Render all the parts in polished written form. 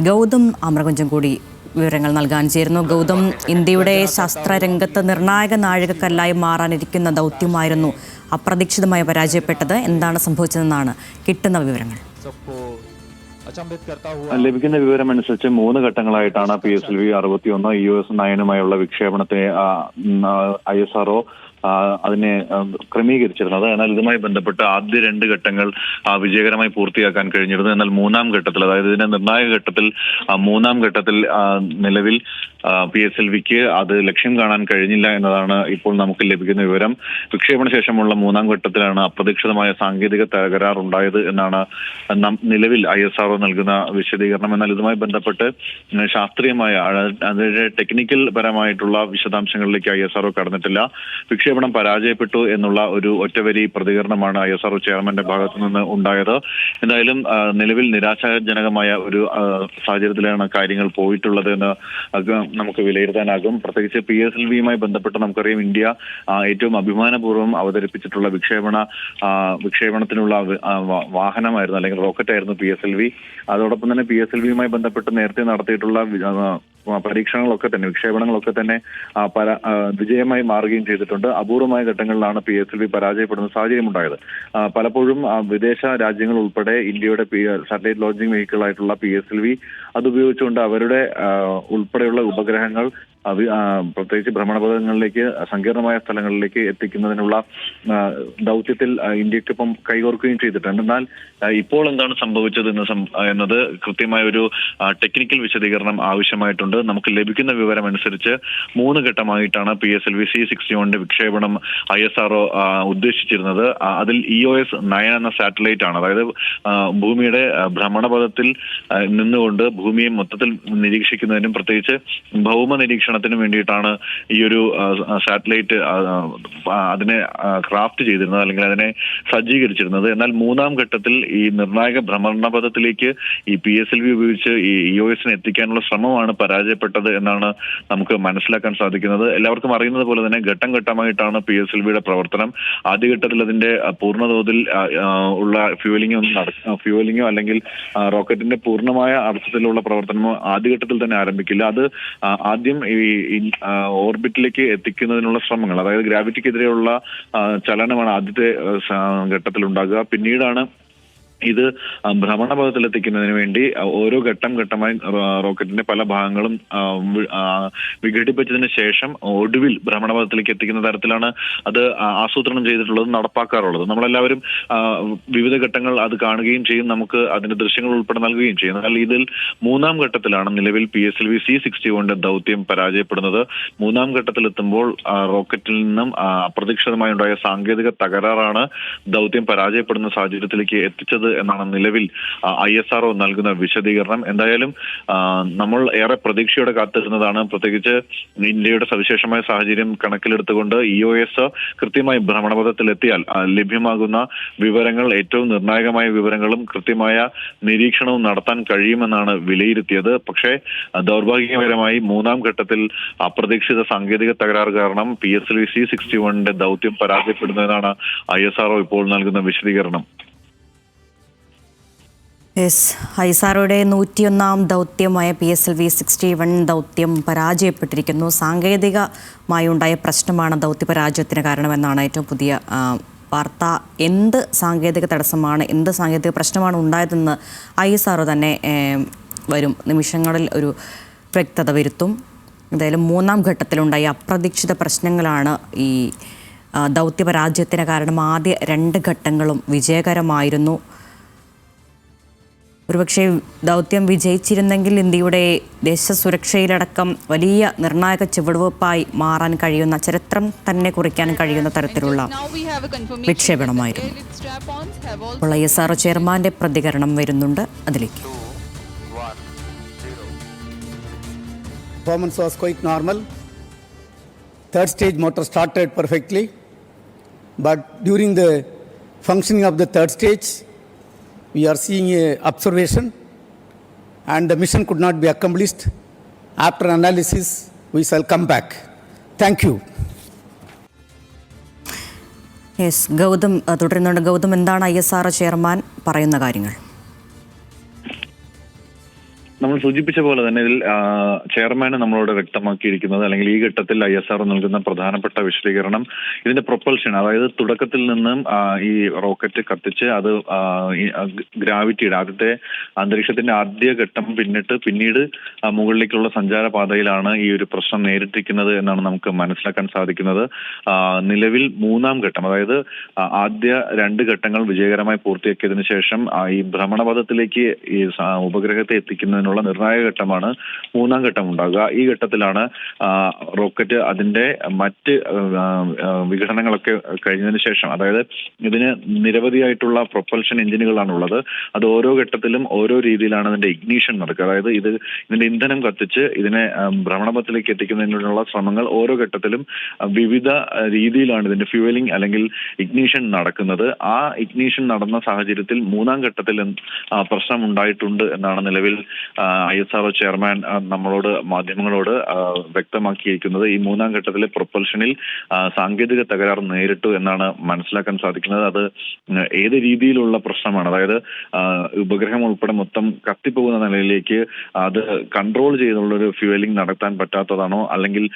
ഗൗതം അമരകുഞ്ചം കൂടി വിവരങ്ങൾ നൽകാൻ ചേരുന്നു. ഗൗതം, ഇന്ത്യയുടെ ശാസ്ത്രരംഗത്ത് നിർണായക നാഴികക്കല്ലായി മാറാനിരിക്കുന്ന ദൗത്യമായിരുന്നു അപ്രതീക്ഷിതമായി പരാജയപ്പെട്ടത്. എന്താണ് സംഭവിച്ചതെന്നാണ് കിട്ടുന്ന വിവരങ്ങൾ? ലഭിക്കുന്ന വിവരമനുസരിച്ച് 3 ഘട്ടങ്ങളായിട്ടാണ് PSLV 61 US-9 വിക്ഷേപണത്തെ ISRO അതിനെ ക്രമീകരിച്ചിരുന്നത്. എന്നാൽ ഇതുമായി ബന്ധപ്പെട്ട് ആദ്യ 2 ഘട്ടങ്ങൾ വിജയകരമായി പൂർത്തിയാക്കാൻ കഴിഞ്ഞിരുന്നു. എന്നാൽ 3-ാം ഘട്ടത്തിൽ, അതായത് ഇതിന്റെ നിർണായക ഘട്ടത്തിൽ 3-ാം ഘട്ടത്തിൽ നിലവിൽ PSLVക്ക് അത് ലക്ഷ്യം കാണാൻ കഴിഞ്ഞില്ല എന്നതാണ് ഇപ്പോൾ നമുക്ക് ലഭിക്കുന്ന വിവരം. വിക്ഷേപണ ശേഷമുള്ള 3-ാം ഘട്ടത്തിലാണ് അപ്രതീക്ഷിതമായ സാങ്കേതിക തകരാറുണ്ടായത് എന്നാണ് നിലവിൽ ISRO നൽകുന്ന വിശദീകരണം. എന്നാൽ ഇതുമായി ബന്ധപ്പെട്ട് ശാസ്ത്രീയമായ, അതിന്റെ ടെക്നിക്കൽ പരമായിട്ടുള്ള വിശദാംശങ്ങളിലേക്ക് ISRO കടന്നിട്ടില്ല. വിക്ഷേപണം പരാജയപ്പെട്ടു എന്നുള്ള ഒരു ഒറ്റവരി പ്രതികരണമാണ് ISRO ചെയർമാന്റെ ഭാഗത്തു നിന്ന് ഉണ്ടായത്. എന്തായാലും നിലവിൽ നിരാശാജനകമായ ഒരു സാഹചര്യത്തിലാണ് കാര്യങ്ങൾ പോയിട്ടുള്ളത് എന്ന് നമുക്ക് വിലയിരുത്താനാകും. പ്രത്യേകിച്ച് PSLVയുമായി ബന്ധപ്പെട്ട് നമുക്കറിയാം, ഇന്ത്യ ഏറ്റവും അഭിമാനപൂർവ്വം അവതരിപ്പിച്ചിട്ടുള്ള വിക്ഷേപണത്തിനുള്ള വാഹനമായിരുന്നു, അല്ലെങ്കിൽ റോക്കറ്റായിരുന്നു PSLV. അതോടൊപ്പം തന്നെ PSLVയുമായി ബന്ധപ്പെട്ട് നേരത്തെ നടത്തിയിട്ടുള്ള പരീക്ഷണങ്ങളൊക്കെ തന്നെ, വിക്ഷേപണങ്ങളൊക്കെ തന്നെ വിജയമായി മാറുകയും ചെയ്തിട്ടുണ്ട്. അപൂർവമായ ഘട്ടങ്ങളിലാണ് PSLV പരാജയപ്പെടുന്ന സാഹചര്യം ഉണ്ടായത്. പലപ്പോഴും വിദേശ രാജ്യങ്ങൾ ഉൾപ്പെടെ ഇന്ത്യയുടെ സാറ്റലൈറ്റ് ലോഞ്ചിങ് വെഹിക്കിൾ ആയിട്ടുള്ള PSLV അതുപയോഗിച്ചുകൊണ്ട് അവരുടെ ഉൾപ്പെടെയുള്ള ഉപഗ്രഹങ്ങൾ പ്രത്യേകിച്ച് ഭ്രമണപഥങ്ങളിലേക്ക്, സങ്കീർണമായ സ്ഥലങ്ങളിലേക്ക് എത്തിക്കുന്നതിനുള്ള ദൗത്യത്തിൽ ഇന്ത്യക്കൊപ്പം കൈകോർക്കുകയും ചെയ്തിട്ടുണ്ട്. എന്നാൽ ഇപ്പോൾ എന്താണ് സംഭവിച്ചത് എന്നത് കൃത്യമായ ഒരു ടെക്നിക്കൽ വിശദീകരണം ആവശ്യമായിട്ടുണ്ട്. നമുക്ക് ലഭിക്കുന്ന വിവരം അനുസരിച്ച് 3 ഘട്ടമായിട്ടാണ് PSLV C-61 വിക്ഷേപണം ISRO ഉദ്ദേശിച്ചിരുന്നത്. അതിൽ EOS-9 എന്ന സാറ്റലൈറ്റ് ആണ്, അതായത് ഭൂമിയുടെ ഭ്രമണപഥത്തിൽ നിന്നുകൊണ്ട് ഭൂമിയെ മൊത്തത്തിൽ നിരീക്ഷിക്കുന്നതിനും പ്രത്യേകിച്ച് ഭൗമ നിരീക്ഷണത്തിനും വേണ്ടിയിട്ടാണ് ഈ ഒരു സാറ്റലൈറ്റ് അതിനെ ക്രാഫ്റ്റ് ചെയ്തിരുന്നത്, അല്ലെങ്കിൽ അതിനെ സജ്ജീകരിച്ചിരുന്നത്. എന്നാൽ 3-ാം ഘട്ടത്തിൽ ഈ നിർണായക ഭ്രമണപഥത്തിലേക്ക് ഈ PSLV ഉപയോഗിച്ച് ഈ EOS-നെ എത്തിക്കാനുള്ള ശ്രമമാണ് പരാജയപ്പെട്ടത് എന്നാണ് നമുക്ക് മനസ്സിലാക്കാൻ സാധിക്കുന്നത്. എല്ലാവർക്കും അറിയുന്നത് പോലെ തന്നെ ഘട്ടം ഘട്ടമായിട്ടാണ് PSLVയുടെ പ്രവർത്തനം. ആദ്യഘട്ടത്തിൽ അതിന്റെ പൂർണ്ണതോതിൽ ഉള്ള ഫ്യൂവലിങ്ങോ അല്ലെങ്കിൽ റോക്കറ്റിന്റെ പൂർണ്ണമായ അർത്ഥത്തിലുള്ള പ്രവർത്തനമോ ആദ്യഘട്ടത്തിൽ തന്നെ ആരംഭിക്കില്ല. അത് ആദ്യം ഈ ഓർബിറ്റിലേക്ക് എത്തിക്കുന്നതിനുള്ള ശ്രമങ്ങൾ, അതായത് ഗ്രാവിറ്റിക്കെതിരെയുള്ള ചലനമാണ് ആദ്യത്തെ ഘട്ടത്തിൽ ഉണ്ടാകുക. പിന്നീടാണ് ഇത് ഭ്രമണപഥത്തിൽ എത്തിക്കുന്നതിന് വേണ്ടി ഓരോ ഘട്ടമായി റോക്കറ്റിന്റെ പല ഭാഗങ്ങളും വിഘടിപ്പിച്ചതിന് ശേഷം ഒടുവിൽ ഭ്രമണപഥത്തിലേക്ക് എത്തിക്കുന്ന തരത്തിലാണ് അത് ആസൂത്രണം ചെയ്തിട്ടുള്ളത്, നടപ്പാക്കാറുള്ളത്. നമ്മളെല്ലാവരും വിവിധ ഘട്ടങ്ങൾ അത് കാണുകയും ചെയ്യും, നമുക്ക് അതിന്റെ ദൃശ്യങ്ങൾ ഉൾപ്പെടെ നൽകുകയും ചെയ്യും. എന്നാൽ ഇതിൽ 3-ാം ഘട്ടത്തിലാണ് നിലവിൽ PSLV C-61 ദൗത്യം പരാജയപ്പെടുന്നത്. 3-ാം ഘട്ടത്തിലെത്തുമ്പോൾ റോക്കറ്റിൽ നിന്നും അപ്രതീക്ഷിതമായി ഉണ്ടായ സാങ്കേതിക തകരാറാണ് ദൗത്യം പരാജയപ്പെടുന്ന സാഹചര്യത്തിലേക്ക് എത്തിച്ചത് എന്നാണ് നിലവിൽ ISRO നൽകുന്ന വിശദീകരണം. എന്തായാലും നമ്മൾ ഏറെ പ്രതീക്ഷയോടെ കാത്തിരുന്നതാണ്. പ്രത്യേകിച്ച് ഇന്ത്യയുടെ സവിശേഷമായ സാഹചര്യം കണക്കിലെടുത്തുകൊണ്ട് EOS കൃത്യമായി ഭ്രമണപഥത്തിലെത്തിയാൽ ലഭ്യമാകുന്ന വിവരങ്ങൾ, ഏറ്റവും നിർണായകമായ വിവരങ്ങളും കൃത്യമായ നിരീക്ഷണവും നടത്താൻ കഴിയുമെന്നാണ് വിലയിരുത്തിയത്. പക്ഷേ ദൗർഭാഗ്യകരമായി 3-ാം ഘട്ടത്തിൽ അപ്രതീക്ഷിത സാങ്കേതിക തകരാറ് കാരണം PSLV C-61 ദൗത്യം പരാജയപ്പെടുന്നതെന്നാണ് ISRO ഇപ്പോൾ നൽകുന്ന വിശദീകരണം. ISROയുടെ 101-ാം ദൗത്യമായ PSLV C-61 ദൗത്യം പരാജയപ്പെട്ടിരിക്കുന്നു. സാങ്കേതികമായി ഉണ്ടായ പ്രശ്നമാണ് ദൗത്യ പരാജയത്തിന് കാരണമെന്നാണ് ഏറ്റവും പുതിയ വാർത്ത. എന്ത് സാങ്കേതിക തടസ്സമാണ്, എന്ത് സാങ്കേതിക പ്രശ്നമാണ് ഉണ്ടായതെന്ന് ISRO തന്നെ വരും നിമിഷങ്ങളിൽ ഒരു വ്യക്തത വരുത്തും. എന്തായാലും 3-ാം ഘട്ടത്തിലുണ്ടായ അപ്രതീക്ഷിത പ്രശ്നങ്ങളാണ് ഈ ദൗത്യ പരാജയത്തിന് കാരണം. ആദ്യ 2 ഘട്ടങ്ങളും വിജയകരമായിരുന്നു. ഒരുപക്ഷെ ദൗത്യം വിജയിച്ചിരുന്നെങ്കിൽ ഇന്ത്യയുടെ ദേശസുരക്ഷയിലടക്കം വലിയ നിർണായക ചുവടുവെപ്പായി മാറാൻ കഴിയുന്ന, ചരിത്രം തന്നെ കുറിക്കാൻ കഴിയുന്ന തരത്തിലുള്ള വിക്ഷേപണമായിരുന്നു. അപ്പോൾ ISRO ചെയർമാന്റെ പ്രതികരണം വരുന്നുണ്ട്, അതിലേക്ക്. Performance was quite normal. Third stage motor started perfectly, but during the functioning of the third stage, we are seeing a observation and the mission could not be accomplished. After analysis, we shall come back. Thank you. Yes, Gautam തുടരുന്നുണ്ട്. ഗൗതം, എന്താണ് ISRO chairman പറയുന്ന കാര്യങ്ങൾ? നമ്മൾ ഞാൻ സൂചിപ്പിച്ച പോലെ തന്നെ ഇതിൽ ചെയർമാൻ നമ്മളോട് വ്യക്തമാക്കിയിരിക്കുന്നത്, അല്ലെങ്കിൽ ഈ ഘട്ടത്തിൽ ISRO നൽകുന്ന പ്രധാനപ്പെട്ട വിശദീകരണം ഇതിന്റെ പ്രൊപ്പൽഷൻ, അതായത് തുടക്കത്തിൽ നിന്നും ഈ റോക്കറ്റ് കത്തിച്ച് അത് ഗ്രാവിറ്റിയുടെ ആദ്യത്തെ അന്തരീക്ഷത്തിന്റെ ആദ്യ ഘട്ടം പിന്നീട് മുകളിലേക്കുള്ള സഞ്ചാരപാതയിലാണ് ഈ ഒരു പ്രശ്നം നേരിട്ടിരിക്കുന്നത് എന്നാണ് നമുക്ക് മനസ്സിലാക്കാൻ സാധിക്കുന്നത്. നിലവിൽ മൂന്നാം ഘട്ടം, അതായത് ആദ്യ 2 ഘട്ടങ്ങൾ വിജയകരമായി പൂർത്തിയാക്കിയതിനു ശേഷം ഈ ഭ്രമണപഥത്തിലേക്ക് ഈ ഉപഗ്രഹത്തെ എത്തിക്കുന്നതിനുള്ള നിർണായക ഘട്ടമാണ് മൂന്നാം ഘട്ടം ഉണ്ടാകുക. ഈ ഘട്ടത്തിലാണ് റോക്കറ്റ് അതിന്റെ മറ്റ് വിഘടനങ്ങളൊക്കെ കഴിഞ്ഞതിന് ശേഷം, അതായത് ഇതിന് നിരവധിയായിട്ടുള്ള പ്രൊപ്പൽഷൻ എഞ്ചിനുകളാണ് ഉള്ളത്. അത് ഓരോ ഘട്ടത്തിലും ഓരോ രീതിയിലാണ് അതിന്റെ ഇഗ്നീഷൻ നടക്കുക. അതായത് ഇതിന്റെ ഇന്ധനം കത്തിച്ച് ഇതിനെ ഭ്രമണപഥത്തിലേക്ക് എത്തിക്കുന്നതിനുള്ള ശ്രമങ്ങൾ ഓരോ ഘട്ടത്തിലും വിവിധ രീതിയിലാണ് ഇതിന്റെ ഫ്യൂവലിംഗ് അല്ലെങ്കിൽ ഇഗ്നീഷൻ നടക്കുന്നത്. ആ ഇഗ്നീഷൻ നടന്ന സാഹചര്യത്തിൽ മൂന്നാം ഘട്ടത്തിൽ പ്രശ്നം ഉണ്ടായിട്ടുണ്ട് എന്നാണ് നിലവിൽ ISRO ചെയർമാൻ മാധ്യമങ്ങളോട് വ്യക്തമാക്കിയിരിക്കുന്നത്. ഈ മൂന്നാം ഘട്ടത്തിലെ പ്രൊപ്പൽഷനിൽ സാങ്കേതിക തകരാർ നേരിട്ടു എന്നാണ് മനസ്സിലാക്കാൻ സാധിക്കുന്നത്. അത് ഏത് രീതിയിലുള്ള പ്രശ്നമാണ്, അതായത് ഉപഗ്രഹം ഉൾപ്പെടെ മൊത്തം കത്തിപ്പോകുന്ന നിലയിലേക്ക് അത് കൺട്രോൾ ചെയ്തുള്ളൊരു ഫ്യൂവലിംഗ് നടത്താൻ പറ്റാത്തതാണോ, അല്ലെങ്കിൽ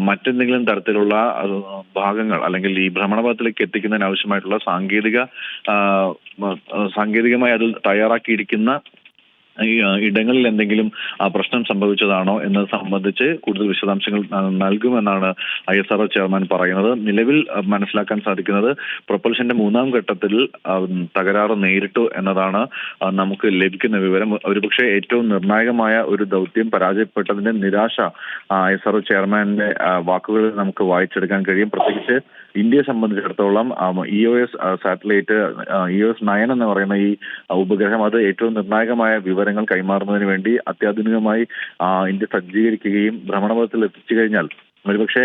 മറ്റെന്തെങ്കിലും തരത്തിലുള്ള ഭാഗങ്ങൾ, അല്ലെങ്കിൽ ഈ ഭ്രമണപഥത്തിലേക്ക് എത്തിക്കുന്നതിന് ആവശ്യമായിട്ടുള്ള സാങ്കേതികമായി അതിൽ തയ്യാറാക്കിയിരിക്കുന്ന ഈ ഇടങ്ങളിൽ എന്തെങ്കിലും പ്രശ്നം സംഭവിച്ചതാണോ എന്നത് സംബന്ധിച്ച് കൂടുതൽ വിശദാംശങ്ങൾ നൽകുമെന്നാണ് ISRO ചെയർമാൻ പറയുന്നത്. നിലവിൽ മനസ്സിലാക്കാൻ സാധിക്കുന്നത് പ്രൊപ്പൽഷന്റെ മൂന്നാം ഘട്ടത്തിൽ തകരാറ് നേരിട്ടു എന്നതാണ് നമുക്ക് ലഭിക്കുന്ന വിവരം. ഒരുപക്ഷെ ഏറ്റവും നിർണായകമായ ഒരു ദൗത്യം പരാജയപ്പെട്ടതിന്റെ നിരാശ ISRO ചെയർമാന്റെ വാക്കുകളിൽ നമുക്ക് വായിച്ചെടുക്കാൻ കഴിയും. പ്രത്യേകിച്ച് ഇന്ത്യയെ സംബന്ധിച്ചിടത്തോളം EOS സാറ്റലൈറ്റ് EOS 9 എന്ന് പറയുന്ന ഈ ഉപഗ്രഹം അത് ഏറ്റവും നിർണായകമായ വിവരങ്ങൾ കൈമാറുന്നതിന് വേണ്ടി അത്യാധുനികമായി ഇന്ത്യ സജ്ജീകരിക്കുകയും ഭ്രമണപഥത്തിൽ എത്തിച്ചു കഴിഞ്ഞാൽ ഒരുപക്ഷെ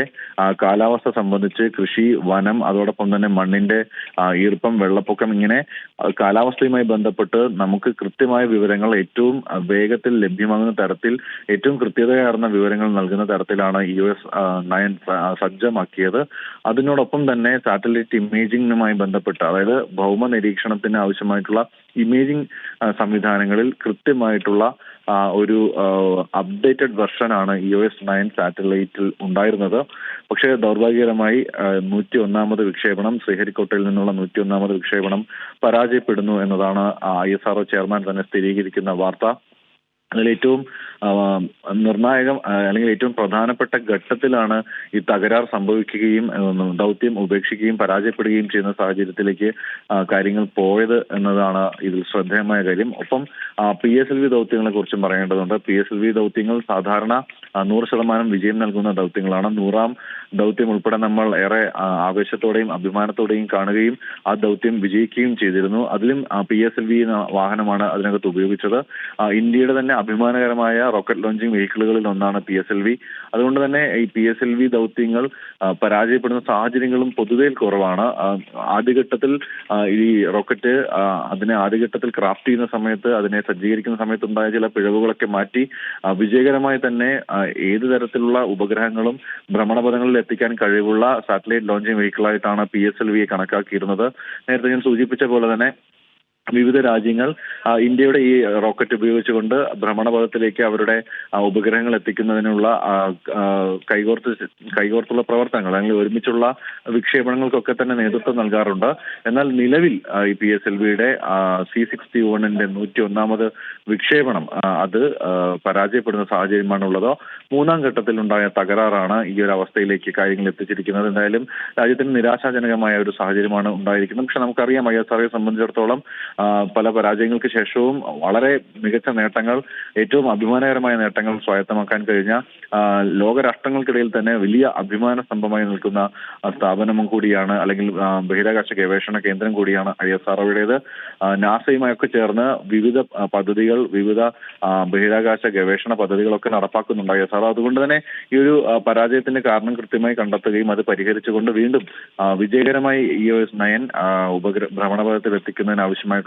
കാലാവസ്ഥ സംബന്ധിച്ച് കൃഷി, വനം, അതോടൊപ്പം തന്നെ മണ്ണിന്റെ ഈർപ്പം, വെള്ളപ്പൊക്കം, ഇങ്ങനെ കാലാവസ്ഥയുമായി ബന്ധപ്പെട്ട് നമുക്ക് കൃത്യമായ വിവരങ്ങൾ ഏറ്റവും വേഗത്തിൽ ലഭ്യമാകുന്ന തരത്തിൽ, ഏറ്റവും കൃത്യതയാർന്ന വിവരങ്ങൾ നൽകുന്ന തരത്തിലാണ് EOS 9 സജ്ജമാക്കിയത്. അതിനോടൊപ്പം തന്നെ സാറ്റലൈറ്റ് ഇമേജിംഗുമായി ബന്ധപ്പെട്ട്, അതായത് ഭൗമ നിരീക്ഷണത്തിന് ആവശ്യമായിട്ടുള്ള ഇമേജിംഗ് സംവിധാനങ്ങളിൽ കൃത്യമായിട്ടുള്ള ഒരു അപ്ഡേറ്റഡ് വെർഷനാണ് EOS 9 സാറ്റലൈറ്റിൽ ഉണ്ടായിരുന്നത്. പക്ഷേ ദൗർഭാഗ്യകരമായി 101ാമത് വിക്ഷേപണം, ശ്രീഹരിക്കോട്ടയിൽ നിന്നുള്ള 101ാമത് വിക്ഷേപണം പരാജയപ്പെടുന്നു എന്നതാണ് ISRO ചെയർമാൻ തന്നെ സ്ഥിരീകരിക്കുന്ന വാർത്ത. അതിലേറ്റവും നിർണായകം അല്ലെങ്കിൽ ഏറ്റവും പ്രധാനപ്പെട്ട ഘട്ടത്തിലാണ് ഈ തകരാർ സംഭവിക്കുകയും ദൗത്യം ഉപേക്ഷിക്കുകയും പരാജയപ്പെടുകയും ചെയ്യുന്ന സാഹചര്യത്തിലേക്ക് കാര്യങ്ങൾ പോയത് എന്നതാണ് ഇതിൽ ശ്രദ്ധേയമായ കാര്യം. ഒപ്പം PSLV ദൗത്യങ്ങളെ കുറിച്ചും പറയേണ്ടതുണ്ട്. PSLV ദൗത്യങ്ങൾ സാധാരണ 100% വിജയം നൽകുന്ന ദൗത്യങ്ങളാണ്. 100ാം ദൗത്യം ഉൾപ്പെടെ നമ്മൾ ഏറെ ആവേശത്തോടെയും അഭിമാനത്തോടെയും കാണുകയും ആ ദൗത്യം വിജയിക്കുകയും ചെയ്തിരുന്നു. അതിലും PSLV എന്ന വാഹനമാണ് അതിനകത്ത് ഉപയോഗിച്ചത്. ഇന്ത്യയുടെ തന്നെ അഭിമാനകരമായ റോക്കറ്റ് ലോഞ്ചിങ് വെഹിക്കിളുകളിൽ ഒന്നാണ് PSLV. അതുകൊണ്ട് തന്നെ ഈ PSLV ദൗത്യങ്ങൾ പരാജയപ്പെടുന്ന സാഹചര്യങ്ങളും പൊതുവെ കുറവാണ്. ആദ്യഘട്ടത്തിൽ ഈ റോക്കറ്റ് അതിനെ ആദ്യഘട്ടത്തിൽ ക്രാഫ്റ്റ് ചെയ്യുന്ന സമയത്ത്, അതിനെ സജ്ജീകരിക്കുന്ന സമയത്തുണ്ടായ ചില പിഴവുകളൊക്കെ മാറ്റി വിജയകരമായി തന്നെ ഏത് തരത്തിലുള്ള ഉപഗ്രഹങ്ങളും ഭ്രമണപഥങ്ങളിൽ എത്തിക്കാൻ കഴിവുള്ള സാറ്റലൈറ്റ് ലോഞ്ചിങ് വെഹിക്കിളായിട്ടാണ് PSLVയെ കണക്കാക്കിയിരുന്നത്. നേരത്തെ ഞാൻ സൂചിപ്പിച്ച പോലെ തന്നെ വിവിധ രാജ്യങ്ങൾ ഇന്ത്യയുടെ ഈ റോക്കറ്റ് ഉപയോഗിച്ചുകൊണ്ട് ഭ്രമണപഥത്തിലേക്ക് അവരുടെ ഉപഗ്രഹങ്ങൾ എത്തിക്കുന്നതിനുള്ള കൈകോർത്തുള്ള പ്രവർത്തനങ്ങൾ, അല്ലെങ്കിൽ ഒരുമിച്ചുള്ള വിക്ഷേപണങ്ങൾക്കൊക്കെ തന്നെ നേതൃത്വം നൽകാറുണ്ട്. എന്നാൽ നിലവിൽ ഈ PSLVയുടെ C-61ന്റെ 101ാമത് വിക്ഷേപണം അത് പരാജയപ്പെടുന്ന സാഹചര്യമാണുള്ളത്. മൂന്നാം ഘട്ടത്തിൽ ഉണ്ടായ തകരാറാണ് ഈ ഒരു അവസ്ഥയിലേക്ക് കാര്യങ്ങൾ എത്തിച്ചിരിക്കുന്നത്. എന്തായാലും രാജ്യത്തിന് നിരാശാജനകമായ ഒരു സാഹചര്യമാണ് ഉണ്ടായിരിക്കുന്നത്. പക്ഷെ നമുക്കറിയാം, ISROയെ സംബന്ധിച്ചിടത്തോളം പല പരാജയങ്ങൾക്ക് ശേഷവും വളരെ മികച്ച നേട്ടങ്ങൾ, ഏറ്റവും അഭിമാനകരമായ നേട്ടങ്ങൾ സ്വായത്തമാക്കാൻ കഴിഞ്ഞ ലോകരാഷ്ട്രങ്ങൾക്കിടയിൽ തന്നെ വലിയ അഭിമാന സ്തംഭമായി നിൽക്കുന്ന സ്ഥാപനവും കൂടിയാണ്, അല്ലെങ്കിൽ ബഹിരാകാശ ഗവേഷണ കേന്ദ്രം കൂടിയാണ് ISROയുടേത്. നാസയുമായൊക്കെ ചേർന്ന് വിവിധ പദ്ധതികൾ, വിവിധ ബഹിരാകാശ ഗവേഷണ പദ്ധതികളൊക്കെ നടപ്പാക്കുന്നുണ്ട് ISRO. അതുകൊണ്ട് തന്നെ ഈ ഒരു പരാജയത്തിന്റെ കാരണം കൃത്യമായി കണ്ടെത്തുകയും അത് പരിഹരിച്ചുകൊണ്ട് വീണ്ടും വിജയകരമായി EOS 9 ഭ്രമണപഥത്തിൽ എത്തിക്കുന്നതിന് ആവശ്യമായിട്ടുള്ള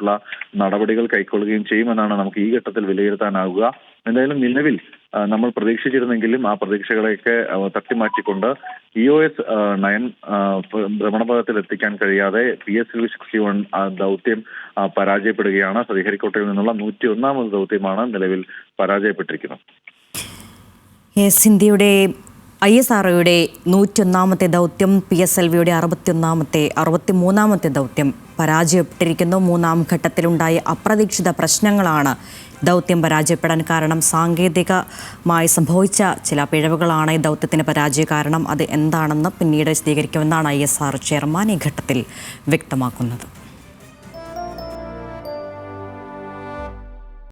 നടപടികൾ കൈക്കൊള്ളുകയും ചെയ്യുമെന്നാണ് നമുക്ക് ഈ ഘട്ടത്തിൽ വിലയിരുത്താനാവുക. എന്തായാലും നിലവിൽ നമ്മൾ പ്രതീക്ഷിച്ചിരുന്നെങ്കിലും ആ പ്രതീക്ഷകളെയൊക്കെ തട്ടിമാറ്റിക്കൊണ്ട് EOS 9 ഭ്രമണപഥത്തിൽ എത്തിക്കാൻ കഴിയാതെ PSLV-61 ദൗത്യം പരാജയപ്പെടുകയാണ്. ശ്രീഹരിക്കോട്ടയിൽ നിന്നുള്ള 101ാമത് ദൗത്യമാണ് നിലവിൽ പരാജയപ്പെട്ടിരിക്കുന്നത്. ഇന്ത്യയുടെ ISROയുടെ 101ാമത്തെ ദൗത്യം PSLVയുടെ 63ാമത്തെ ദൗത്യം പരാജയപ്പെട്ടിരിക്കുന്നു. 3ാം ഘട്ടത്തിലുണ്ടായ അപ്രതീക്ഷിത പ്രശ്നങ്ങളാണ് ദൗത്യം പരാജയപ്പെടാൻ കാരണം. സാങ്കേതികമായി സംഭവിച്ച ചില പിഴവുകളാണ് ഈ ദൗത്യത്തിന് പരാജയ കാരണം. അത് എന്താണെന്ന് പിന്നീട് വിശദീകരിക്കുമെന്നാണ് ISRO ചെയർമാൻ ഈ ഘട്ടത്തിൽ വ്യക്തമാക്കുന്നത്.